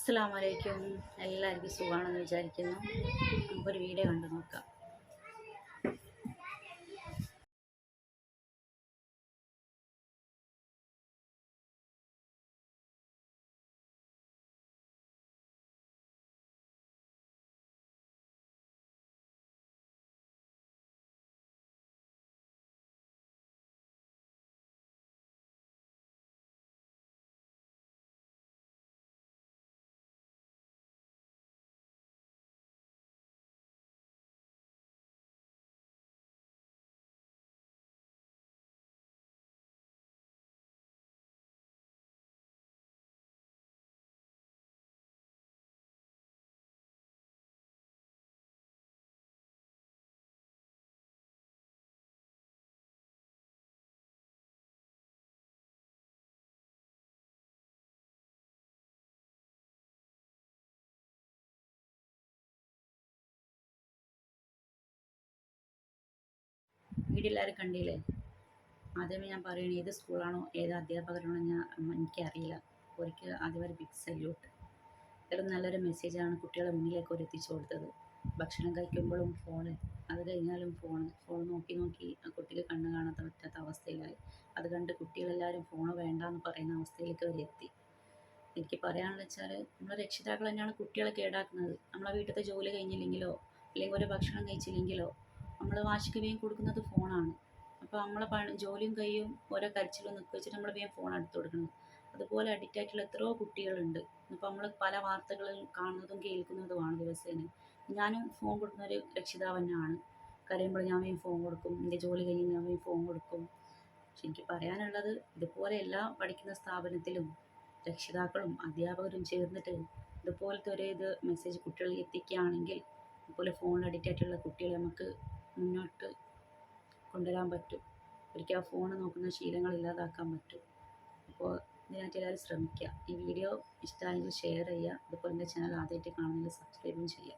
അസ്സലാമു അലൈക്കും. എല്ലാവർക്കും സുഖമാണെന്ന് വിചാരിക്കുന്നു. നമുക്കൊരു വീഡിയോ കണ്ടു നോക്കാം. വീഡിയോ എല്ലാവരും കണ്ടില്ലേ? ആദ്യമേ ഞാൻ പറയണേ, ഏത് സ്കൂളാണോ ഏത് അധ്യാപകരാണോ എനിക്കറിയില്ല. ഒരിക്കൽ ആദ്യം ബിഗ് സല്യൂട്ട്. ഇതിലും നല്ലൊരു മെസ്സേജാണ് കുട്ടികളെ മുന്നിലേക്ക് ഒരു എത്തിച്ചു കൊടുത്തത്. ഭക്ഷണം കഴിക്കുമ്പോഴും ഫോണ്, അത് കഴിഞ്ഞാലും ഫോൺ നോക്കി നോക്കി ആ കുട്ടിക്ക് കണ്ണ് കാണാൻ പറ്റാത്ത അവസ്ഥയിലായി. അത് കണ്ട് കുട്ടികളെല്ലാവരും ഫോൺ വേണ്ടാന്ന് പറയുന്ന അവസ്ഥയിലേക്ക് അവർ എത്തി. എനിക്ക് പറയാനുള്ളത് വെച്ചാൽ, നമ്മളെ രക്ഷിതാക്കൾ തന്നെയാണ് കുട്ടികളെ കേടാക്കുന്നത്. നമ്മളെ വീട്ടിലത്തെ ജോലി കഴിഞ്ഞില്ലെങ്കിലോ അല്ലെങ്കിൽ ഒരു ഭക്ഷണം കഴിച്ചില്ലെങ്കിലോ നമ്മൾ വാശിക്ക് വേഗം കൊടുക്കുന്നത് ഫോണാണ്. അപ്പോൾ നമ്മളെ ജോലിയും കഴിയും, ഓരോ കരച്ചിലും നിൽക്കുക വെച്ചിട്ട് നമ്മൾ വേഗം ഫോൺ എടുത്ത് കൊടുക്കണം. അതുപോലെ അഡിക്റ്റ് ആയിട്ടുള്ള എത്രയോ കുട്ടികളുണ്ട്. ഇപ്പോൾ നമ്മൾ പല വാർത്തകളിൽ കാണുന്നതും കേൾക്കുന്നതുമാണ് ദിവസേന. ഞാനും ഫോൺ കൊടുക്കുന്ന ഒരു രക്ഷിതാവ് തന്നെയാണ്. കരയുമ്പോൾ ഞാൻ വേഗം ഫോൺ കൊടുക്കും, എൻ്റെ ജോലി കഴിഞ്ഞ് ഞാൻ വേഗം ഫോൺ കൊടുക്കും. പക്ഷെ എനിക്ക് പറയാനുള്ളത്, ഇതുപോലെ എല്ലാ പഠിക്കുന്ന സ്ഥാപനത്തിലും രക്ഷിതാക്കളും അധ്യാപകരും ചേർന്നിട്ട് ഇതുപോലത്തെ മെസ്സേജ് കുട്ടികളിൽ എത്തിക്കുകയാണെങ്കിൽ, അതുപോലെ ഫോണിൽ അഡിക്റ്റ് ആയിട്ടുള്ള കുട്ടികളെ നമുക്ക് മുന്നോട്ട് കൊണ്ടുവരാൻ പറ്റും. ഒരിക്കൽ ആ ഫോൺ നോക്കുന്ന ശീലങ്ങൾ ഇല്ലാതാക്കാൻ പറ്റും. അപ്പോൾ ഇതിനായിട്ട് എല്ലാവരും ശ്രമിക്കുക. ഈ വീഡിയോ ഇഷ്ടമായെങ്കിൽ ഷെയർ ചെയ്യുക. അതുപോലെ എൻ്റെ ചാനൽ ആദ്യമായിട്ട് കാണുമെങ്കിൽ സബ്സ്ക്രൈബും ചെയ്യുക.